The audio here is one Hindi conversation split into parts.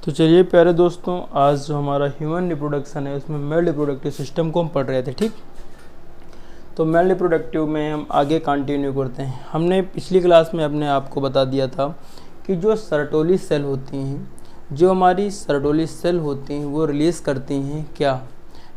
तो चलिए प्यारे दोस्तों, आज जो हमारा ह्यूमन रिप्रोडक्शन है उसमें मेल रिप्रोडक्टिव सिस्टम को हम पढ़ रहे थे। ठीक, तो मेल रिप्रोडक्टिव में हम आगे कंटिन्यू करते हैं। हमने पिछली क्लास में अपने आपको बता दिया था कि जो सर्टोली सेल होती हैं, जो हमारी सर्टोली सेल होती हैं वो रिलीज़ करती हैं क्या,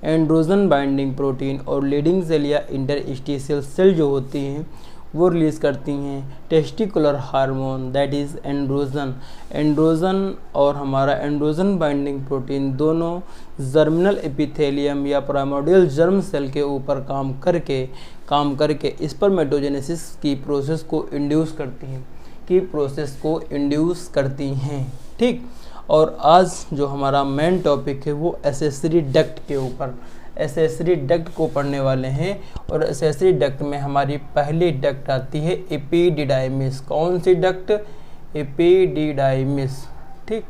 एंड्रोजन बाइंडिंग प्रोटीन, और लीडिंग सेल या इंटरस्टिशियल सेल जो होती हैं वो रिलीज़ करती हैं testicular hormone, that is androgen. Androgen और हमारा एंड्रोजन बाइंडिंग प्रोटीन दोनों जर्मिनल एपिथेलियम या प्राइमोर्डियल जर्म सेल के ऊपर काम करके स्पर्मेटोजेनेसिस की प्रोसेस को इंड्यूस करती हैं। ठीक, और आज जो हमारा मेन टॉपिक है वो एसेसरी डक्ट के ऊपर, एसेसरी डक्ट को पढ़ने वाले हैं। और एसेसरी डक्ट में हमारी पहली डक्ट आती है एपिडिडाइमिस। कौन सी डक्ट? एपिडिडाइमिस। ठीक,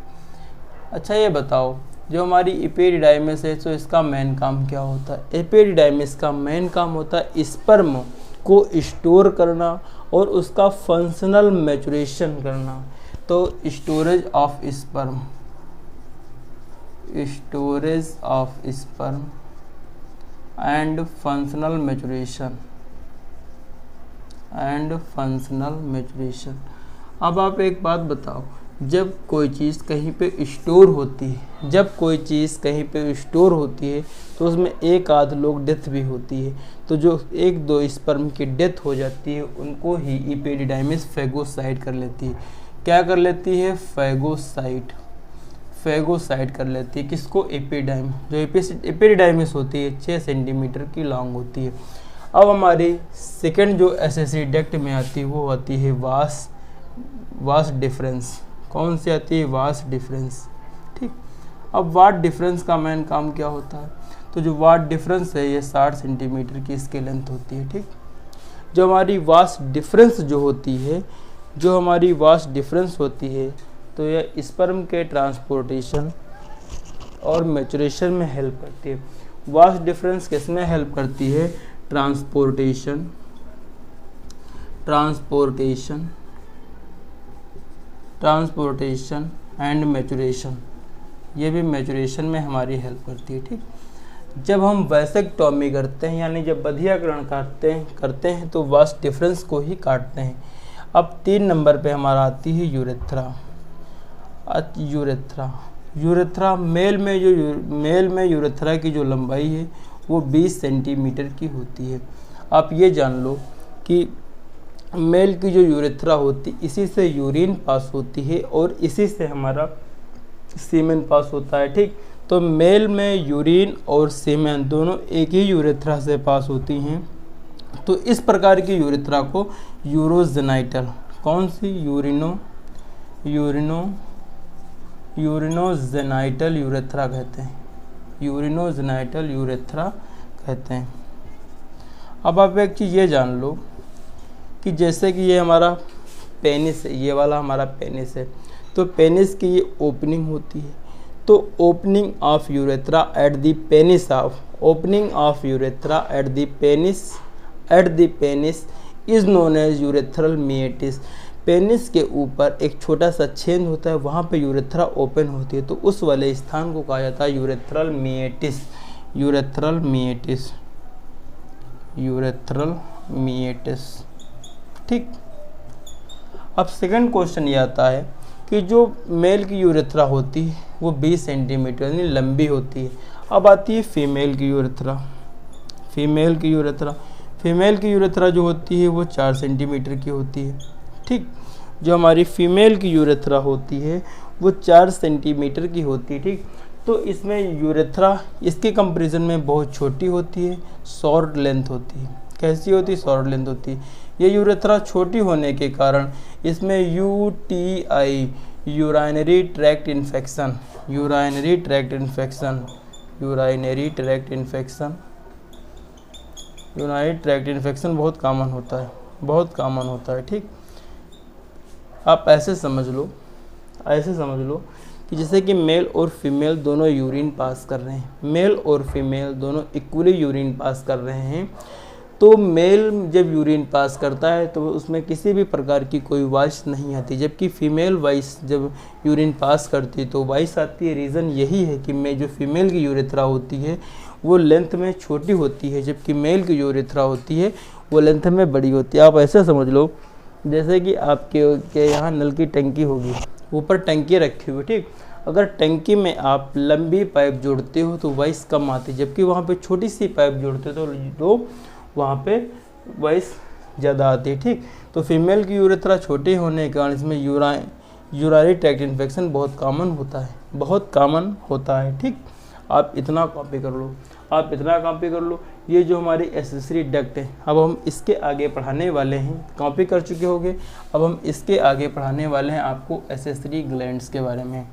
अच्छा ये बताओ, जो हमारी एपिडिडाइमिस है तो इसका मेन काम क्या होता है? एपिडिडाइमिस का मेन काम होता है स्पर्म को स्टोर करना और उसका फंक्शनल मैचुरेशन करना। तो storage of sperm and functional maturation. अब आप एक बात बताओ, जब कोई चीज़ कहीं पे स्टोर होती है तो उसमें एक आध लोग डेथ भी होती है। तो जो एक दो स्पर्म की डेथ हो जाती है उनको ही एपिडिडाइमिस फैगोसाइट कर लेती है। क्या कर लेती है? फैगोसाइट कर लेती है। किसको? एपिडाइम। जो एपिडिडाइमिस होती है 6 सेंटीमीटर की लॉन्ग होती है। अब हमारी सेकंड जो एसेसरी डक्ट में आती है वो आती है वास डिफरेंस। कौन सी आती है? Vas deferens. ठीक, अब वाट डिफरेंस का मेन काम क्या होता है? तो जो वाट डिफरेंस है ये 60 सेंटीमीटर की इसकी लेंथ होती है। ठीक, जो हमारी वास डिफरेंस होती है तो यह स्पर्म के ट्रांसपोर्टेशन और मैचुरेशन में हेल्प करती है। वास डिफरेंस किस में हेल्प करती है? Transportation and maturation. ये भी मैचुरेशन में हमारी हेल्प करती है। ठीक, जब हम वैसेक्टोमी करते हैं यानी जब बधियाकरण करते हैं तो वास डिफरेंस को ही काटते हैं। अब 3 नंबर पे हमारा आती है यूरेथ्रा। मेल में यूरेथ्रा की जो लंबाई है वो 20 सेंटीमीटर की होती है। आप ये जान लो कि मेल की जो यूरेथ्रा होती इसी से यूरिन पास होती है और इसी से हमारा सीमेन पास होता है। ठीक, तो मेल में यूरिन और सीमेन दोनों एक ही यूरेथ्रा से पास होती हैं। तो इस प्रकार की यूरेथ्रा को यूरोजेनाइटल, कौन सी? यूरिनोजेनाइटल यूरेथ्रा कहते हैं। अब आप एक चीज़ ये जान लो कि जैसे कि ये हमारा पेनिस है, ये वाला हमारा पेनिस है, तो पेनिस की ये ओपनिंग होती है। तो opening of urethra at the penis is known as urethral meatus. Penis के ऊपर एक छोटा सा छेद होता है, वहाँ पे यूरेथ्रा ओपन होती है, तो उस वाले स्थान को कहा जाता है यूरेथ्रल मिएटिस। ठीक, अब सेकंड क्वेश्चन ये आता है कि जो मेल की यूरेथ्रा होती है वो 20 सेंटीमीटर यानी लंबी होती है। अब आती है फीमेल की यूरेथ्रा जो होती है वो 4 सेंटीमीटर की होती है। ठीक, जो हमारी फीमेल की यूरेथ्रा होती है वो 4 सेंटीमीटर की होती है। ठीक, तो इसमें यूरेथ्रा इसके कंपैरिजन में बहुत छोटी होती है, शॉर्ट लेंथ होती है। कैसी होती है? शॉर्ट लेंथ होती है। ये यूरेथ्रा छोटी होने के कारण इसमें UTI यूराइनरी ट्रैक्ट इन्फेक्शन बहुत कॉमन होता है। ठीक, आप ऐसे समझ लो कि जैसे कि मेल और फीमेल दोनों यूरिन पास कर रहे हैं, मेल और फीमेल दोनों इक्वली यूरिन पास कर रहे हैं, तो मेल जब यूरिन पास करता है तो उसमें किसी भी प्रकार की कोई वॉइस नहीं आती, जबकि फीमेल वॉइस जब यूरिन पास करती है तो वॉइस आती है। रीज़न यही है कि जो फीमेल की यूरेथ्रा होती है वो लेंथ में छोटी होती है, जबकि मेल की यूरेथ्रा होती है वो लेंथ में बड़ी होती है। आप ऐसे समझ लो जैसे कि आपके यहाँ नल की टंकी होगी, ऊपर टंकी रखी हुई, ठीक। अगर टंकी में आप लंबी पाइप जोड़ते हो तो वॉइस कम आती है, जबकि वहाँ पे छोटी सी पाइप जोड़ते हो तो वहाँ पे वॉइस ज़्यादा आती है, ठीक। तो फीमेल की यूरेथ्रा छोटे होने के कारण इसमें यूरिनरी ट्रैक्ट इन्फेक्शन बहुत कॉमन होता है, बहुत कॉमन होता है, ठीक। आप इतना कॉपी कर लो, आप इतना कॉपी कर लो। ये जो हमारी एसेसरी डक्ट है, अब हम इसके आगे पढ़ाने वाले हैं, कॉपी कर चुके होंगे। अब हम इसके आगे पढ़ाने वाले हैं आपको एसेसरी ग्लैंड्स के बारे में।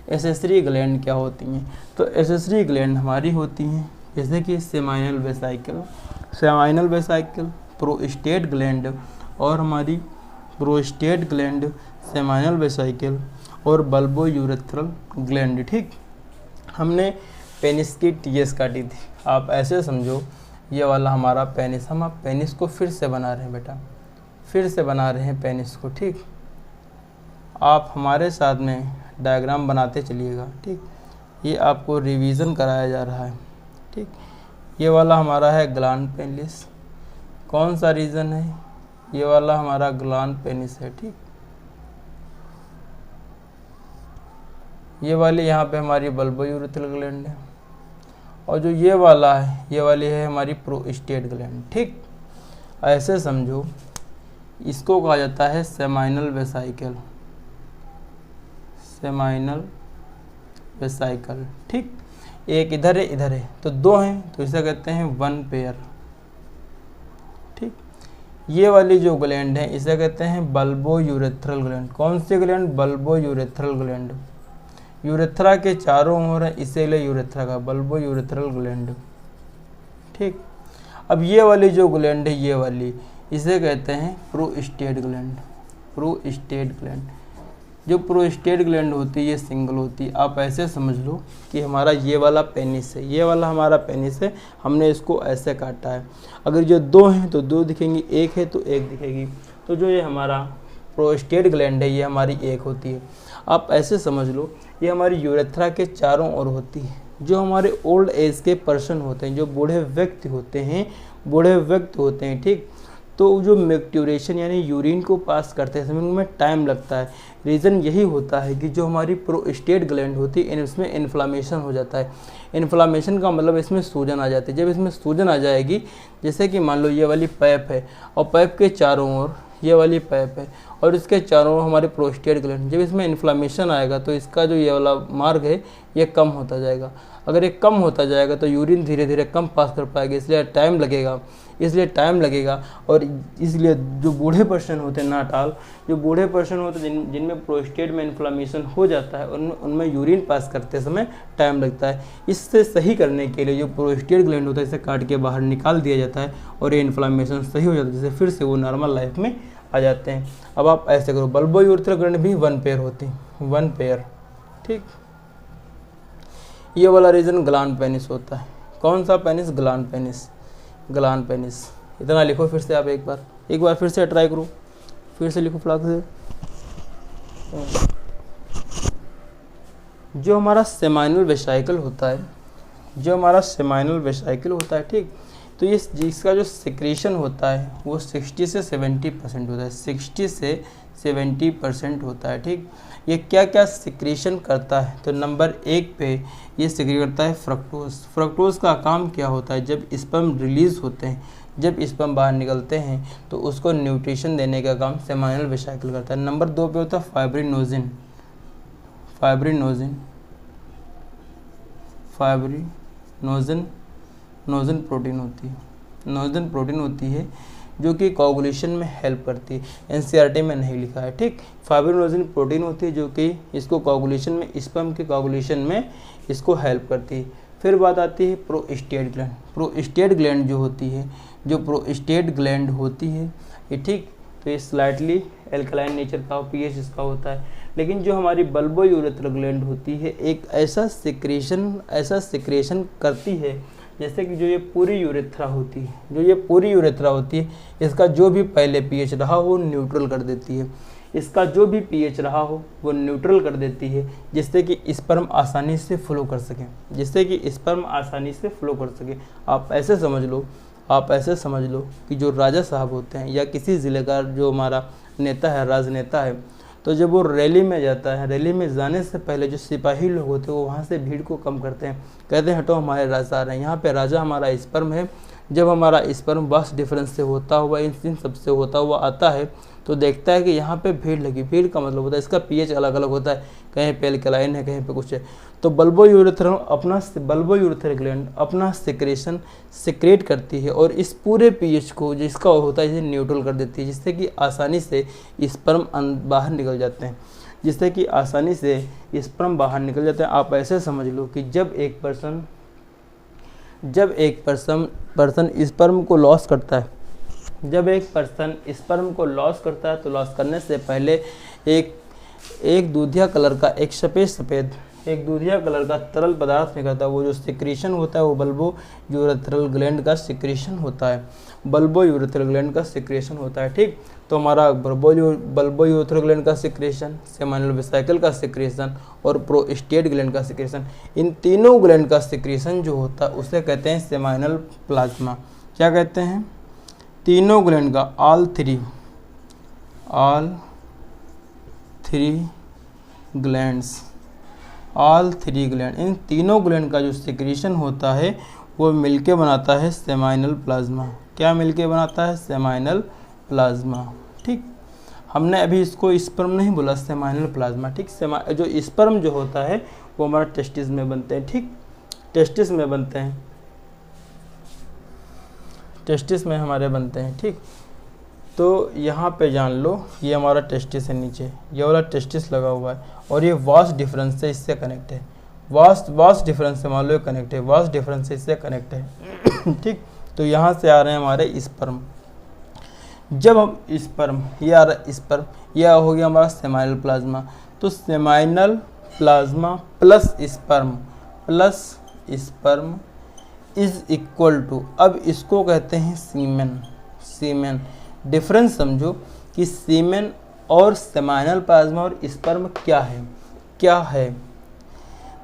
एसेसरी ग्लैंड क्या होती हैं? तो एसेसरी ग्लैंड हमारी होती हैं जैसे कि सेमाइनल वेसाइकल, प्रोस्टेट ग्लैंड और हमारी प्रोस्टेट ग्लैंड, सेमाइनल वेसाइकल और बल्बो यूरेथ्रल ग्लैंड, ठीक। हमने पेनिस की टीएस काटी थी। आप ऐसे समझो ये वाला हमारा पेनिस, हम आप पेनिस को फिर से बना रहे हैं बेटा, फिर से बना रहे हैं पेनिस को, ठीक। आप हमारे साथ में डायग्राम बनाते चलिएगा, ठीक। ये आपको रिवीजन कराया जा रहा है, ठीक। ये वाला हमारा है ग्लैंड पेनिस, कौन सा रीजन है? ये वाला हमारा ग्लैंड पेनिस है, ठीक। ये वाली यहाँ पे हमारी बल्बो यूरेथ्रल ग्लैंड है, और जो ये वाला है ये वाली है हमारी प्रोस्टेट ग्लैंड, ठीक। ऐसे समझो इसको कहा जाता है सेमाइनल वेसाइकल, सेमाइनल वेसाइकल, ठीक। एक इधर है इधर है, तो दो हैं तो इसे कहते हैं वन पेयर, ठीक। ये वाली जो ग्लैंड है इसे कहते हैं बल्बो यूरेथ्रल ग्लैंड। कौन सी gland? Bulbo urethral gland. Urethra के चारों ओर है, इसीलिए यूरेथ्रा का बल्बो यूरेथ्रल ग्लैंड, ठीक। अब ये वाली जो ग्लैंड है ये वाली इसे कहते हैं प्रोस्टेट ग्लैंड, प्रोस्टेट ग्लैंड। जो प्रोस्टेट ग्लैंड होती है ये सिंगल होती है। आप ऐसे समझ लो कि हमारा ये वाला पेनिस है, ये वाला हमारा पेनिस है, हमने इसको ऐसे काटा है। अगर जो दो हैं तो दो दिखेंगी, एक है तो एक दिखेगी। तो जो ये हमारा प्रोस्टेट ग्लैंड है ये हमारी एक होती है। आप ऐसे समझ लो ये हमारी यूरेथ्रा के चारों ओर होती है। जो हमारे ओल्ड एज के पर्सन होते हैं, जो बूढ़े व्यक्ति होते हैं, ठीक। तो जो मैक्ट्यूरेशन यानी यूरिन को पास करते समय उनमें टाइम लगता है। रीज़न यही होता है कि जो हमारी प्रोस्टेट ग्लैंड होती है इसमें इन्फ्लामेशन हो जाता है। इन्फ्लामेशन का मतलब इसमें सूजन आ जाती है। जब इसमें सूजन आ जाएगी, जैसे कि मान लो ये वाली पाइप है और पाइप के चारों ओर ये वाली पाइप है और इसके चारों ओर हमारे प्रोस्टेट ग्लैंड, जब इसमें इन्फ्लामेशन आएगा तो इसका जो ये वाला मार्ग है ये कम होता जाएगा। अगर ये कम होता जाएगा तो यूरिन धीरे धीरे कम पास कर पाएगा, इसलिए टाइम लगेगा। और इसलिए जो बूढ़े पर्सन होते हैं नाटाल, जो बूढ़े पर्सन होते हैं जिनमें प्रोस्टेट में इन्फ्लामेशन हो जाता है उनमें यूरिन पास करते समय टाइम लगता है। इससे सही करने के लिए जो प्रोस्टेट ग्लैंड होता है इसे काट के बाहर निकाल दिया जाता है और ये इन्फ्लामेशन सही हो जाता है, जिससे फिर से वो नॉर्मल लाइफ में आ जाते हैं। अब आप ऐसे करो, बल्बो यूरेथ्रल ग्लैंड भी वन पेयर होती है, वन पेयर, ठीक। ये वाला रीजन ग्लैंड पेनिस होता है। कौन सा penis? Gland penis, gland penis. इतना लिखो फिर से, आप एक बार फिर से ट्राई करो, फिर से लिखो फ्लाक से। जो हमारा सेमाइनल वेसाइकल होता है, ठीक। तो ये जिसका जो सिक्रेशन होता है वो 60 से 70% होता है, 60 से 70% होता है, ठीक। ये क्या क्या सिक्रेशन करता है? तो नंबर 1 पे ये सिक्रेट करता है फ्रक्टोज। फ्रक्टोज का काम क्या होता है? जब स्पर्म रिलीज होते हैं, जब स्पर्म बाहर निकलते हैं तो उसको न्यूट्रिशन देने का काम सेमाइनल वेसाइकल करता है। नंबर 2 पे होता है फाइब्रिनोजिन, नोजन प्रोटीन होती है जो कि कोगुलेशन में हेल्प करती है। एनसीईआरटी में नहीं लिखा है, ठीक। फाइब्रिनोजिन प्रोटीन होती है जो कि इसको कोगुलेशन में, स्पर्म के कोगुलेशन में इसको हेल्प करती है। फिर बात आती है प्रोस्टेट ग्लैंड। प्रोस्टेट ग्लैंड जो प्रोस्टेट ग्लैंड होती है ये, ठीक। तो ये स्लाइटली एल्कलाइन नेचर का पीएच इसका होता है। लेकिन जो हमारी बल्बो यूरेथ्रल ग्लैंड होती है एक ऐसा सिक्रेशन करती है जैसे कि जो ये पूरी यूरेथ्रा होती है, जो ये पूरी यूरेथ्रा होती है, इसका जो भी पहले पीएच रहा हो न्यूट्रल कर देती है, इसका जो भी पीएच रहा हो वो न्यूट्रल कर देती है, जिससे कि स्पर्म आसानी से फ्लो कर सके, जिससे कि स्पर्म आसानी से फ्लो कर सके। आप ऐसे समझ लो, आप ऐसे समझ लो कि जो राजा साहब होते हैं या किसी ज़िले का जो हमारा नेता है, राजनेता है, तो जब वो रैली में जाता है, रैली में जाने से पहले जो सिपाही लोग होते हैं वो वहाँ से भीड़ को कम करते हैं, कहते हैं हटो हमारे राजा आ रहे हैं, यहाँ पे राजा हमारा स्पर्म है। जब हमारा स्पर्म वास्ट डिफरेंस से होता हुआ इन सबसे होता हुआ आता है तो देखता है कि यहाँ पे भीड़ लगी। भीड़ का मतलब होता है इसका पीएच अलग अलग होता है, कहीं पे एल्कलाइन है, कहीं पे कुछ है। तो बल्बो यूरेथ्रल ग्लैंड अपना सिक्रेशन सिक्रेट करती है और इस पूरे पीएच को जिसका होता है इसे न्यूट्रल कर देती है, जिससे कि आसानी से स्पर्म बाहर निकल जाते हैं, जिससे कि आसानी से स्पर्म बाहर निकल जाते हैं। आप ऐसे समझ लो कि जब एक पर्सन स्पर्म को लॉस करता है, जब एक पर्सन स्पर्म को लॉस करता है तो लॉस करने से पहले एक दूधिया कलर का एक दूधिया कलर का तरल पदार्थ निकलता है। वो जो सिक्रीशन होता है वो बल्बो यूरेथ्रल ग्लैंड का सिक्रीशन होता है, बल्बो यूरेथ्रल ग्लैंड का सिक्रेशन होता है। ठीक, तो हमारा बल्बो यूरेथ्रल ग्लैंड का सिक्रेशन, सेमाइनल वेसिकल का सिक्रेशन और प्रोस्टेट ग्लैंड का सिक्रेशन, इन तीनों ग्लैंड का सिक्रेशन जो होता है उसे कहते हैं सेमाइनल प्लाज्मा। क्या कहते हैं? तीनों ग्लैंड का, ऑल थ्री ग्लैंड, इन तीनों ग्लैंड का जो सिक्रीशन होता है वो मिलके बनाता है सेमाइनल प्लाज्मा। क्या मिलके बनाता है? Seminal plasma. ठीक, हमने अभी इसको स्पर्म नहीं बोला, सेमाइनल प्लाज्मा। ठीक, जो स्पर्म जो होता है वो हमारा टेस्टिस में बनते हैं। ठीक, टेस्टिस में बनते हैं, टेस्टिस में हमारे बनते हैं। ठीक, तो यहाँ पे जान लो ये हमारा टेस्टिस है, नीचे ये वाला टेस्टिस लगा हुआ है और ये वास्ट डिफरेंस से इससे कनेक्ट है, वास्ट डिफरेंस से मान लो ये कनेक्ट है, वास्ट डिफरेंस से इससे कनेक्ट है। ठीक, तो यहाँ से आ रहे हैं हमारे स्पर्म। जब हम स्पर्म, ये आ रहा स्पर्म, यह हो गया हमारा सेमाइनल प्लाज्मा। तो seminal plasma plus sperm is equal to, अब इसको कहते हैं सीमेन। डिफरेंस समझो कि सीमेन और सेमाइनल प्लाज्मा और स्पर्म क्या है।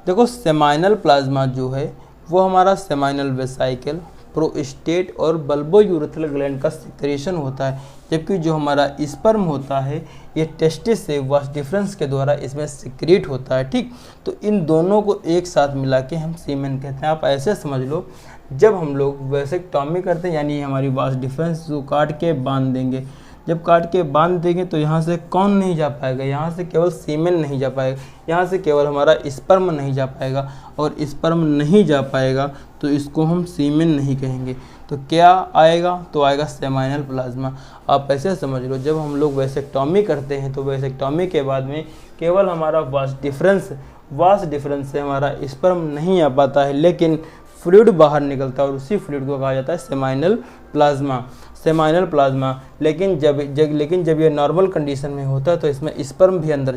देखो, सेमाइनल प्लाज्मा जो है वो हमारा सेमाइनल वेसिकल, प्रोस्टेट और बल्बो यूरेथ्रल ग्लैंड का सिक्रेशन होता है, जबकि जो हमारा स्पर्म होता है ये टेस्टिस से वास्ट डिफरेंस के द्वारा इसमें सिक्रेट होता है। ठीक, तो इन दोनों को एक साथ मिला के हम सीमेन कहते हैं। आप ऐसे समझ लो, जब हम लोग वेसेक्टॉमी करते हैं यानी हमारी वास्ट डिफरेंस जो काट के बांध देंगे, जब काट के बांध देंगे तो यहाँ से कौन नहीं जा पाएगा? यहाँ से केवल सीमेन नहीं जा पाएगा, यहाँ से केवल हमारा स्पर्म नहीं जा पाएगा, और स्पर्म नहीं जा पाएगा तो इसको हम सीमेन नहीं कहेंगे। तो क्या आएगा? तो आएगा सेमाइनल प्लाज्मा। आप ऐसे समझ लो, जब हम लोग वेसेक्टॉमी करते हैं तो वेसेक्टॉमी के बाद में केवल हमारा वास्ट डिफरेंस से हमारा स्पर्म नहीं आ पाता है, लेकिन फ्लूइड बाहर निकलता है और उसी फ्लूइड को कहा जाता है सेमाइनल प्लाज्मा। लेकिन जब ये नॉर्मल कंडीशन में होता है तो इसमें स्पर्म भी अंदर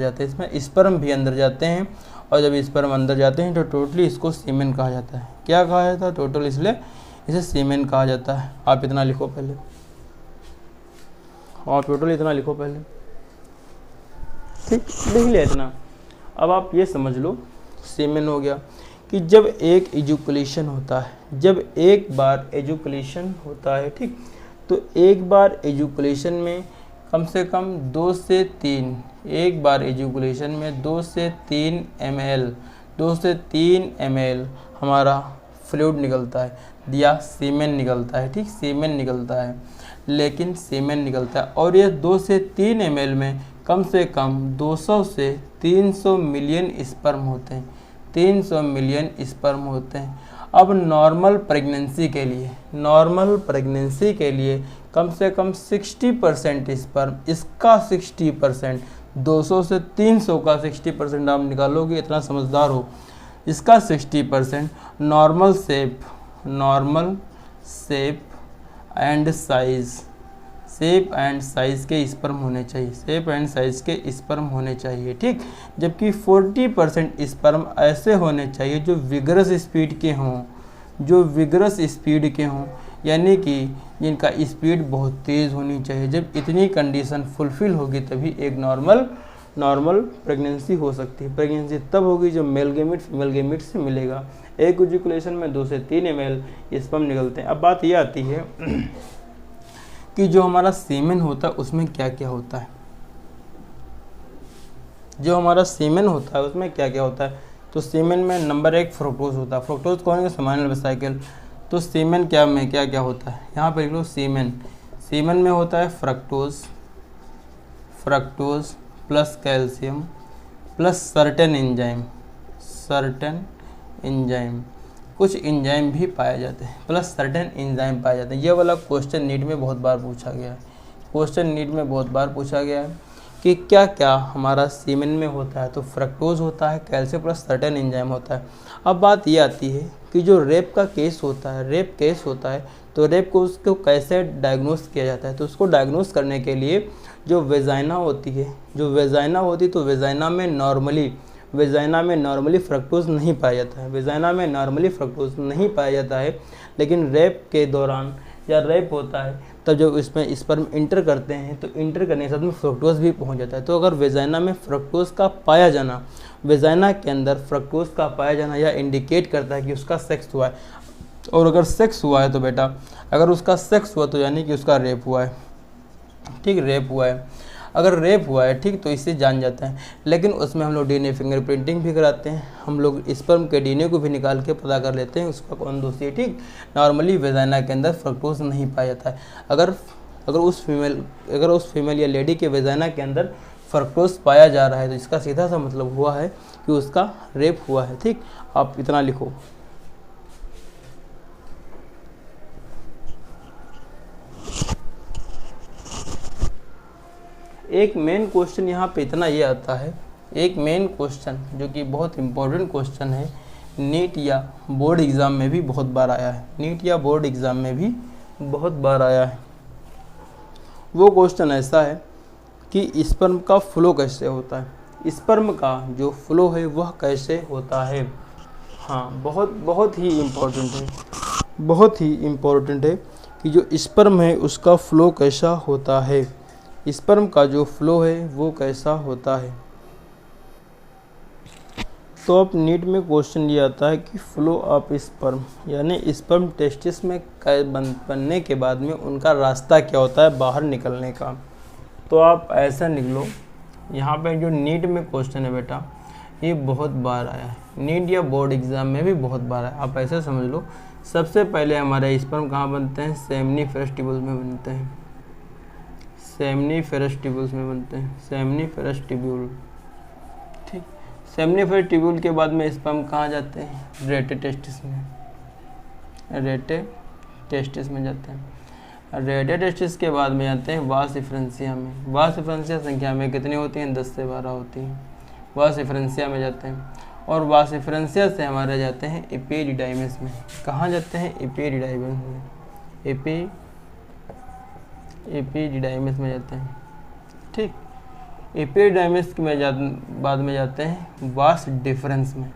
जाते हैं, और जब स्पर्म अंदर जाते हैं तो टोटली इसको सीमेन कहा जाता है। क्या कहा जाता है? टोटल, इसलिए इसे सीमेन कहा जाता है। आप इतना लिखो पहले, और टोटल इतना लिखो पहले। ठीक, लिख लिया इतना। अब आप ये समझ लो, सीमेन हो गया कि जब एक एजुकुलेशन होता है, जब एक बार एजुकुलेशन होता है, ठीक, तो एक बार एजुकुलेशन में कम से कम 2 से 3, एक बार एजुकुलेशन में 2 से 3 ml हमारा फ्लूइड निकलता है या सीमेन निकलता है। ठीक, सीमेन निकलता है, लेकिन सीमेन निकलता है और ये 2 से 3 ml में कम से कम 200 से 300 मिलियन स्पर्म होते हैं, 300 मिलियन स्पर्म होते हैं। अब नॉर्मल प्रेगनेंसी के लिए कम से कम 60% स्पर्म, इसका 60%, 200 से 300 का 60% आप निकालोगे, इतना समझदार हो, इसका 60% नॉर्मल शेप एंड साइज के स्पर्म होने चाहिए, ठीक। जबकि 40% स्पर्म ऐसे होने चाहिए जो विगरस स्पीड के हों, जो विगरस स्पीड के हों, यानी कि जिनका स्पीड बहुत तेज़ होनी चाहिए। जब इतनी कंडीशन फुलफ़िल होगी तभी एक नॉर्मल प्रेगनेंसी हो सकती है। प्रेगनेंसी तब होगी जब मेल गेमिट फीमेल गेमिट से मिलेगा। एक इजैकुलेशन में 2 से 3 ml स्पर्म निकलते हैं। अब बात यह आती है कि जो हमारा सीमेन होता है उसमें क्या क्या होता है। जो हमारा सीमेन होता है उसमें क्या क्या होता है, तो सीमेन में नंबर 1 फ्रुक्टोज होता है। फ्रुक्टोज कौन है, समाइनल वेसिकल। तो सीमेन क्या में क्या क्या होता है, यहाँ पर लिख लो सीमेन में होता है fructose plus calcium plus certain enzyme, कुछ एंजाइम भी पाए जाते हैं, प्लस सर्टेन एंजाइम पाए जाते हैं। ये वाला क्वेश्चन नीट में बहुत बार पूछा गया है कि क्या क्या हमारा सीमेन में होता है। तो फ्रक्टोज होता है, कैल्शियम प्लस सर्टेन एंजाइम होता है। अब बात ये आती है कि जो रेप केस होता है तो रेप को उसको कैसे डायग्नोस किया जाता है। तो उसको डायग्नोस करने के लिए जो वेजाइना होती है तो वेजाइना में नॉर्मली फ्रक्टोज नहीं पाया जाता है, लेकिन रेप के दौरान या रेप होता है तब जब इसमें स्पर्म इंटर करते हैं तो इंटर करने के साथ में फ्रक्टोज भी पहुंच जाता है। तो अगर वेजाइना में फ्रक्टोज का पाया जाना, वेजाइना के अंदर फ्रक्टोज का पाया जाना यह इंडिकेट करता है कि उसका सेक्स हुआ है। और अगर सेक्स हुआ है तो बेटा, अगर उसका सेक्स हुआ तो यानी कि उसका रेप हुआ है, ठीक, रेप हुआ है। अगर रेप हुआ है, ठीक, तो इससे जान जाता है। लेकिन उसमें हम लोग डीएनए फिंगरप्रिंटिंग भी कराते हैं, हम लोग स्पर्म के डीएनए को भी निकाल के पता कर लेते हैं उसका कौन दोषी है, ठीक। नॉर्मली वेजाइना के अंदर फ्रक्टोज नहीं पाया जाता है। अगर उस फीमेल या लेडी के वेजाइना के अंदर फ्रक्टोज पाया जा रहा है तो इसका सीधा सा मतलब हुआ है कि उसका रेप हुआ है, ठीक। आप इतना लिखो। एक मेन क्वेश्चन यहाँ पे इतना ये आता है, एक मेन क्वेश्चन जो कि बहुत इम्पोर्टेंट क्वेश्चन है, नीट या बोर्ड एग्ज़ाम में भी बहुत बार आया है। वो क्वेश्चन ऐसा है कि स्पर्म का फ्लो कैसे होता है, स्पर्म का जो फ्लो है वह कैसे होता है। हाँ, बहुत ही इम्पोर्टेंट है कि जो स्पर्म है उसका फ्लो कैसा होता है, स्पर्म का जो फ्लो है वो कैसा होता है। तो अब नीट में क्वेश्चन ये आता है कि फ्लो ऑफ स्पर्म, यानी स्पर्म टेस्टिस में बनने के बाद में उनका रास्ता क्या होता है बाहर निकलने का। तो आप ऐसा निकलो, यहाँ पे जो नीट में क्वेश्चन है बेटा ये बहुत बार आया है, नीट या बोर्ड एग्ज़ाम में भी बहुत बार आया। आप ऐसे समझ लो, सबसे पहले हमारे स्पर्म कहाँ बनते हैं, सेमनीफेरस ट्यूब्यूल्स में बनते हैं, सेमनीफेरस ट्यूब्यूल, ठीक। सेमनीफेरस ट्यूब्यूल के बाद में स्पर्म कहाँ जाते हैं, रेटे टेस्टिस में जाते हैं। रेटे टेस्टिस के बाद में जाते हैं वास डिफरेंशिया में। वास डिफरेंशिया संख्या में कितनी होती हैं, 10 से 12 होती हैं। वास डिफरेंशिया में जाते हैं और वास डिफरेंशिया से हमारे जाते हैं एपिडिडाइमिस में। कहाँ जाते हैं, एपिडिडाइमिस में, एपिडिडाइमिस में जाते हैं, ठीक। एपिडिडाइमिस में बाद में जाते हैं वास डिफरेंस में।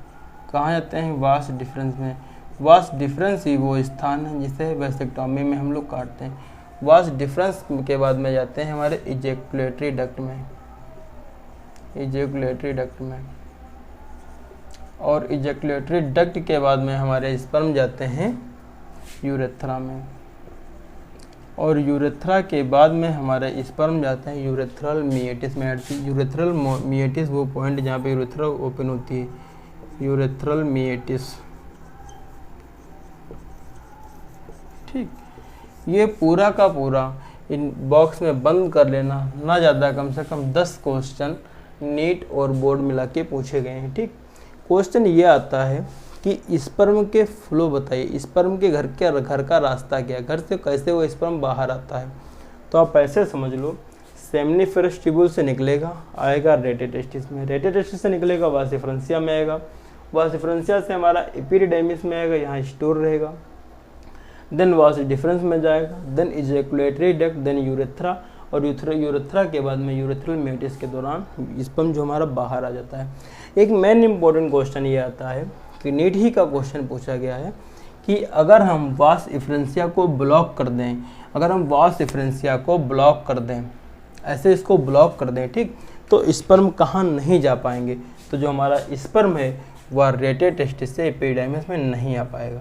कहाँ जाते हैं, वास डिफरेंस में। वास डिफरेंस ही वो स्थान है जिसे वेसेक्टोमी में हम लोग काटते हैं। वास डिफरेंस के बाद में जाते हैं हमारे इजैकुलेटरी डक्ट में, और इजैकुलेटरी डक्ट के बाद में हमारे स्पर्म जाते हैं यूरेथ्रा में, और यूरेथ्रा के बाद में हमारे स्पर्म जाते हैं यूरेथ्रल मिएटिस में। यूरेथ्रल मिएटिस वो पॉइंट जहाँ पे यूरेथ्रा ओपन होती है, यूरेथ्रल मिएटिस, ठीक। ये पूरा का पूरा इन बॉक्स में बंद कर लेना, ना ज़्यादा कम से कम 10 क्वेश्चन नीट और बोर्ड मिला के पूछे गए हैं, ठीक। क्वेश्चन ये आता है कि स्पर्म के फ्लो बताइए, स्पर्म के घर का रास्ता क्या है, घर से कैसे वो स्पर्म बाहर आता है। तो आप ऐसे समझ लो, सेमनीफेरस ट्यूब्यूल से निकलेगा, आएगा रेटे टेस्टिस में, रेटे टेस्टिस से निकलेगा वास डिफरेंशिया में आएगा, वास डिफरेंशिया से हमारा एपिडिडाइमिस में आएगा, यहाँ स्टोर रहेगा, देन वास डिफरेंस में जाएगा, then ejaculatory duct, then urethra, और यूरेथ्रा के बाद में यूरेथ्रल मिएटिस के दौरान स्पर्म जो हमारा बाहर आ जाता है। एक मेन इंपॉर्टेंट क्वेश्चन ये आता है कि नीट ही का क्वेश्चन पूछा गया है कि अगर हम वास इफ्रेंसिया को ब्लॉक कर दें, अगर हम वास इफ्रेंसिया को ब्लॉक कर दें, ऐसे इसको ब्लॉक कर दें, ठीक, तो स्पर्म कहाँ नहीं जा पाएंगे। तो जो हमारा स्पर्म है वह रेटे टेस्टिस से एपिडाइमिस में नहीं आ पाएगा,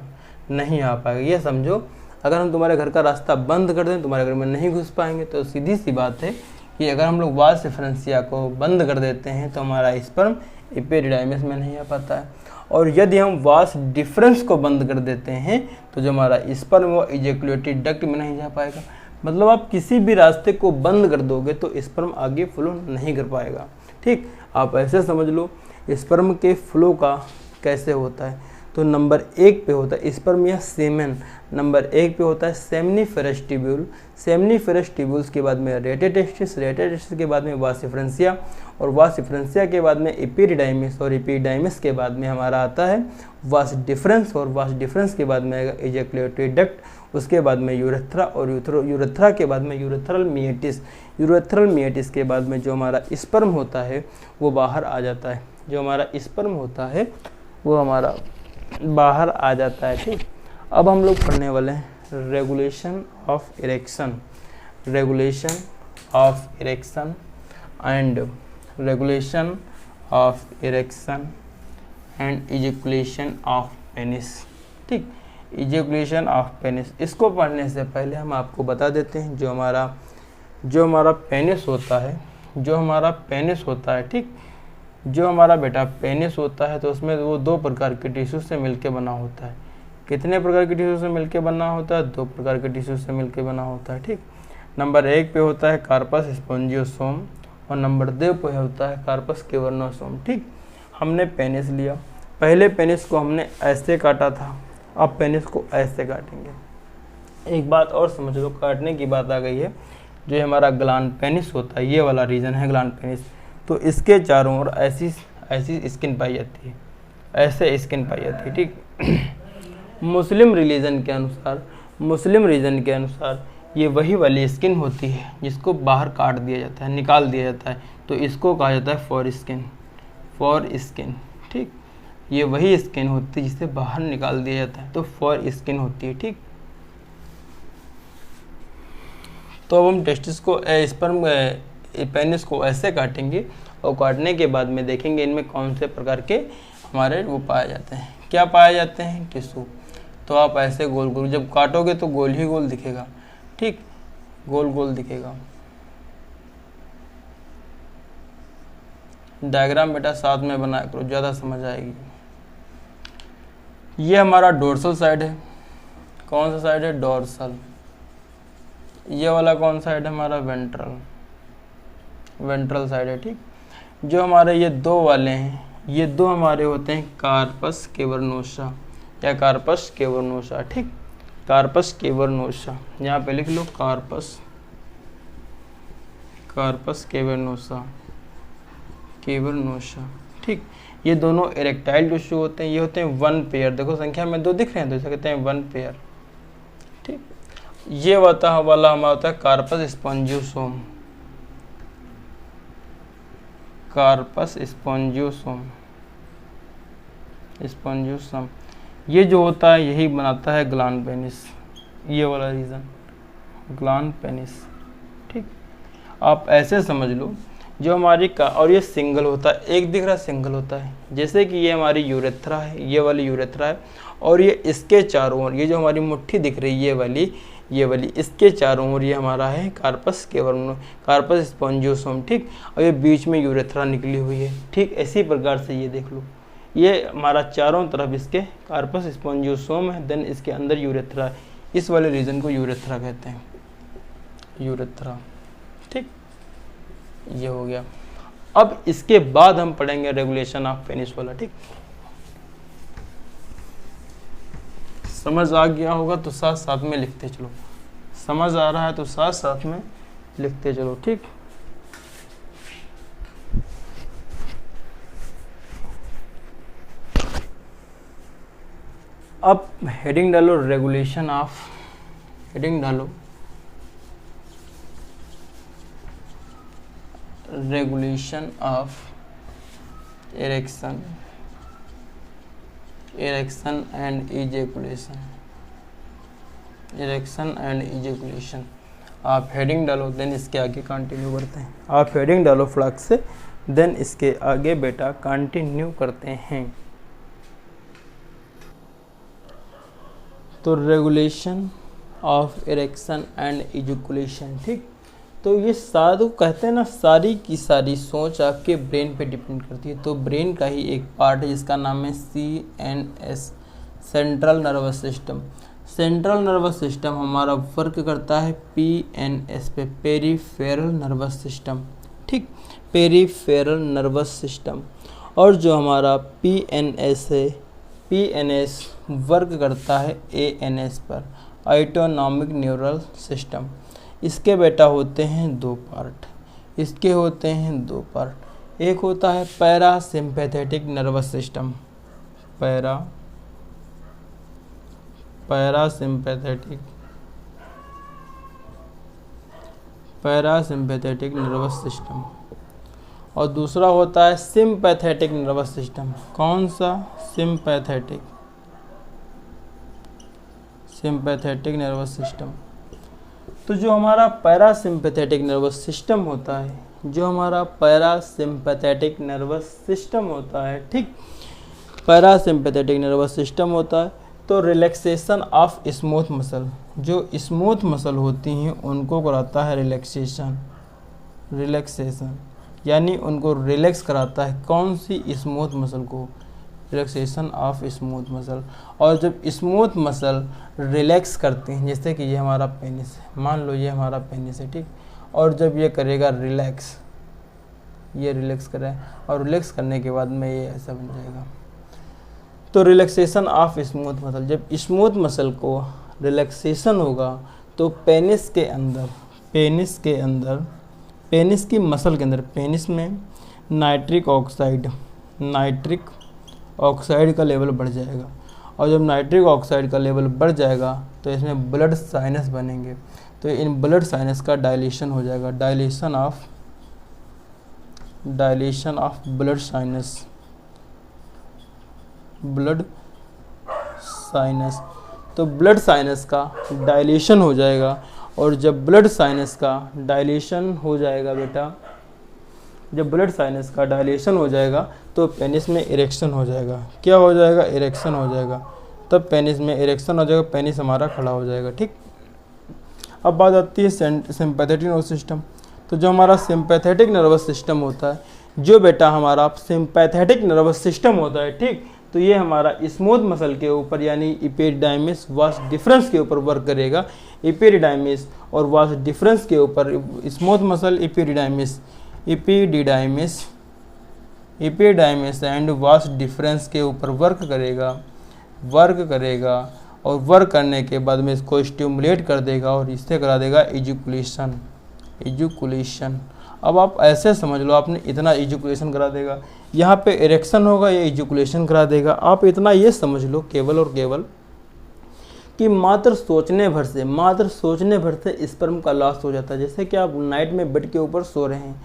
नहीं आ पाएगा। ये समझो, अगर हम तुम्हारे घर का रास्ता बंद कर दें, तुम्हारे घर में नहीं घुस पाएंगे। तो सीधी सी बात है कि अगर हम लोग वास इफ्रेंसिया को बंद कर देते हैं तो हमारा स्पर्म एपिडाइमिस में नहीं आ पाता है। और यदि हम वास डिफरेंस को बंद कर देते हैं तो जो हमारा स्पर्म वो इजैकुलेटरी डक्ट में नहीं जा पाएगा। मतलब आप किसी भी रास्ते को बंद कर दोगे तो स्पर्म आगे फ्लो नहीं कर पाएगा, ठीक। आप ऐसे समझ लो स्पर्म के फ्लो का कैसे होता है। तो नंबर 1 पे होता है स्पर्म या सेमेन, नंबर 1 पे होता है सेमनीफेरस ट्यूब्यूल, सेमनीफेरस ट्यूब्यूल्स के बाद में रेटे टेस्टिस, रेटे टेस्टिस के बाद में वास इफ्रेंसिया, और वास इफ्रेंसिया के बाद में एपिडाइमिस, और एपिडाइमिस के बाद में हमारा आता है वास डिफरेंस, और वास डिफरेंस के बाद में आएगा इजैकुलेटरी डक्ट, उसके बाद में यूरेथ्रा, और यूरेथ्रा के बाद में यूरेथ्रल मिएटिस, यूरेथ्रल मिएटिस के बाद में जो हमारा स्पर्म होता है वो बाहर आ जाता है, जो हमारा स्पर्म होता है वो हमारा बाहर आ जाता है, ठीक। अब हम लोग पढ़ने वाले हैं regulation of erection, regulation of erection and regulation of erection and ejaculation of penis, ठीक। इजैकुलेशन ऑफ पेनिस, इसको पढ़ने से पहले हम आपको बता देते हैं जो हमारा पेनिस होता है, जो हमारा पेनिस होता है, ठीक, जो हमारा बेटा पेनिस होता है तो उसमें वो 2 प्रकार के टिश्यू से मिलके बना होता है। कितने प्रकार के टिश्यू से मिलके बना होता है? 2 प्रकार के टिश्यू से मिलके बना होता है, ठीक। नंबर 1 पे होता है कार्पस स्पोंजियोसोम और नंबर 2 पे होता है कार्पस कैवर्नोसोम, ठीक। हमने पेनिस लिया, पहले पेनिस को हमने ऐसे काटा था, अब पेनिस को ऐसे काटेंगे। एक बात और समझ लो, काटने की बात आ गई है, जो हमारा ग्लैंड पेनिस होता है, ये वाला रीजन है ग्लैंड पेनिस, तो इसके चारों ओर ऐसी स्किन पाई जाती है, ऐसे स्किन पाई जाती है, ठीक। मुस्लिम रीजन के अनुसार ये वही वाली स्किन होती है जिसको बाहर काट दिया जाता है, निकाल दिया जाता है, तो इसको कहा जाता है फॉर स्किन, ठीक। ये वही स्किन होती है जिसे बाहर निकाल दिया जाता है, तो फॉर स्किन होती है, ठीक। तो अब हम टेस्टिस को स्पर्म पेनिस को ऐसे काटेंगे और काटने के बाद में देखेंगे इनमें कौन से प्रकार के हमारे वो पाए जाते हैं। क्या पाए जाते हैं? टिश्यू। तो आप ऐसे गोल गोल जब काटोगे तो गोल ही गोल दिखेगा, ठीक, गोल गोल दिखेगा। डायग्राम बेटा साथ में बनाया करो, ज़्यादा समझ आएगी। ये हमारा डोर्सल साइड है, कौन सा साइड है? डोर्सल। ये वाला कौन सा साइड है? हमारा वेंट्रल साइड है, ठीक। जो हमारे ये 2 वाले हैं, ये 2 हमारे होते हैं कार्पस कैवर्नोसा या कार्पस कैवर्नोसा, ठीक, कार्पस कैवर्नोसा। यहाँ पे लिख लो कार्पस कैवर्नोसा, ठीक। ये दोनों इरेक्टाइल टिश्यू होते हैं, ये होते हैं 1 पेयर, देखो संख्या में 2 दिख रहे हैं तो इसे कहते हैं 1 पेयर, ठीक। ये वाला हमारा होता है कार्पस स्पोंजियोसोम, कार्पस स्पोंजियोसोम, ये जो होता है यही बनाता है ग्लैंड पेनिस, ये वाला रीजन ग्लैंड पेनिस, ठीक। आप ऐसे समझ लो जो हमारी और ये सिंगल होता है, एक दिख रहा है सिंगल होता है, जैसे कि ये हमारी यूरेथ्रा है, ये वाली यूरेथ्रा है, और ये इसके चारों ओर ये जो हमारी मुट्ठी दिख रही है ये वाली इसके चारों ओर ये हमारा है कार्पस स्पोंजियोसोम, ठीक। और ये बीच में यूरेथ्रा निकली हुई है, ठीक। इसी प्रकार से ये देख लो, ये हमारा चारों तरफ इसके कार्पस स्पोंजियोसोम है, देन इसके अंदर यूरेथ्रा है, इस वाले रीजन को यूरेथ्रा कहते हैं, यूरेथ्रा, ठीक। ये हो गया। अब इसके बाद हम पढ़ेंगे रेगुलेशन ऑफ पेनिस वाला, ठीक। समझ आ गया होगा तो साथ साथ में लिखते चलो, समझ आ रहा है तो साथ साथ में लिखते चलो, ठीक। अब हेडिंग डालो रेगुलेशन ऑफ, हेडिंग डालो regulation of erection erection and ejaculation, erection and ejaculation. आप हेडिंग डालो देन इसके आगे कंटिन्यू करते हैं। आप हेडिंग डालो फ्लक्ट से देन इसके आगे बेटा कंटिन्यू करते हैं। तो regulation of erection and ejaculation, ठीक। तो ये साधु कहते हैं ना, सारी की सारी सोच आपके ब्रेन पे डिपेंड करती है। तो ब्रेन का ही एक पार्ट है जिसका नाम है CNS, central nervous system. Central nervous system हमारा वर्क करता है PNS पे, पेरीफेरल नर्वस सिस्टम, ठीक, पेरीफेरल नर्वस सिस्टम। और जो हमारा PNS है, PNS वर्क करता है ANS पर, ऑटोनॉमिक न्यूरल सिस्टम। इसके बेटा होते हैं दो पार्ट, इसके होते हैं दो पार्ट। एक होता है parasympathetic nervous system, parasympathetic nervous system, और दूसरा होता है सिम्पैथेटिक नर्वस सिस्टम। कौन सा? Sympathetic nervous system. तो जो हमारा पैरासिम्पैथेटिक नर्वस सिस्टम होता है, जो हमारा पैरासिम्पैथेटिक नर्वस सिस्टम होता है, ठीक, पैरासिम्पैथेटिक नर्वस सिस्टम होता है तो रिलैक्सेशन ऑफ स्मूथ मसल, जो स्मूथ मसल होती हैं उनको कराता है रिलैक्सेशन, यानी उनको रिलैक्स कराता है। कौन सी? स्मूथ मसल को, रिलैक्सेशन ऑफ स्मूथ मसल। और जब स्मूथ मसल रिलैक्स करते हैं, जैसे कि ये हमारा पेनिस है, मान लो ये हमारा पेनिस है, ठीक, और जब ये करेगा रिलैक्स, ये रिलैक्स करे और रिलैक्स करने के बाद में ये ऐसा बन जाएगा। तो रिलैक्सेशन ऑफ स्मूथ मसल, जब स्मूथ मसल को रिलैक्सेशन होगा तो पेनिस के अंदर, पेनिस की मसल के अंदर, पेनिस में नाइट्रिक ऑक्साइड का लेवल बढ़ जाएगा। और जब नाइट्रिक ऑक्साइड का लेवल बढ़ जाएगा तो इसमें ब्लड साइनस बनेंगे। तो इन ब्लड साइनस का डायलेशन हो जाएगा, डायलेशन ऑफ ब्लड साइनस। तो ब्लड साइनस का डायलेशन हो जाएगा, और जब ब्लड साइनस का डायलेशन हो जाएगा बेटा, जब ब्लड साइनस का डायलेशन हो जाएगा तो पेनिस में इरेक्शन हो जाएगा। क्या हो जाएगा? इरेक्शन हो जाएगा। तब पेनिस में इरेक्शन हो जाएगा, पेनिस हमारा खड़ा हो जाएगा, ठीक। अब बात आती है सिंपैथेटिक नर्वस सिस्टम। तो जो हमारा सिंपैथेटिक नर्वस सिस्टम होता है, जो बेटा हमारा सिंपैथेटिक नर्वस सिस्टम होता है, ठीक, तो ये हमारा स्मूथ मसल के ऊपर यानी एपिडिडाइमिस वास डिफरेंस के ऊपर वर्क करेगा। एपिडिडाइमिस और वास डिफरेंस के ऊपर, smooth muscle epididymis and vas deferens के ऊपर वर्क करेगा और वर्क करने के बाद में इसको स्टिमुलेट कर देगा और इससे करा देगा इजैकुलेशन। अब आप ऐसे समझ लो, आपने इतना इजैकुलेशन करा देगा, यहाँ पे इरेक्शन होगा, ये इजैकुलेशन करा देगा। आप इतना ये समझ लो केवल और केवल कि मात्र सोचने भर से स्पर्म का लॉस हो जाता है। जैसे कि आप नाइट में बेड के ऊपर सो रहे हैं,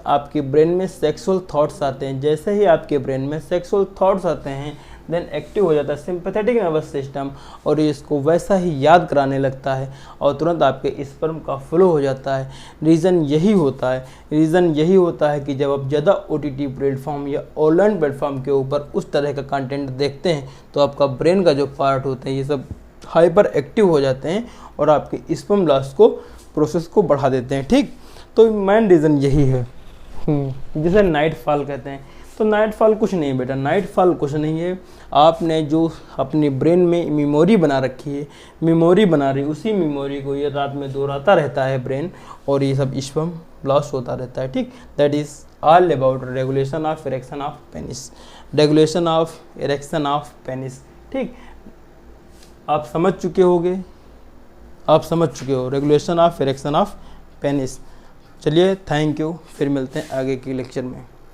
आपके ब्रेन में सेक्सुअल थॉट्स आते हैं। जैसे ही आपके ब्रेन में सेक्सुअल थॉट्स आते हैं देन एक्टिव हो जाता है सिंपैथेटिक नर्वस सिस्टम और ये इसको वैसा ही याद कराने लगता है और तुरंत आपके स्पर्म का फ्लो हो जाता है। रीज़न यही होता है कि जब आप ज़्यादा OTT प्लेटफॉर्म या ऑनलाइन प्लेटफॉर्म के ऊपर उस तरह का कंटेंट देखते हैं तो आपका ब्रेन का जो पार्ट होते हैं ये सब हाइपर एक्टिव हो जाते हैं और आपके स्पर्म लॉस को प्रोसेस को बढ़ा देते हैं, ठीक। तो मेन रीज़न यही है, जिसे नाइट फॉल कहते हैं। तो नाइट फॉल कुछ नहीं बेटा, नाइट फॉल कुछ नहीं है। आपने जो अपनी ब्रेन में मेमोरी बना रखी है, उसी मेमोरी को ये रात में दोहराता रहता है ब्रेन और ये सब स्पर्म लॉस होता रहता है, ठीक। That is all about regulation of erection of penis, ठीक। आप समझ चुके हो regulation of erection of penis. चलिए, थैंक यू, फिर मिलते हैं आगे के लेक्चर में।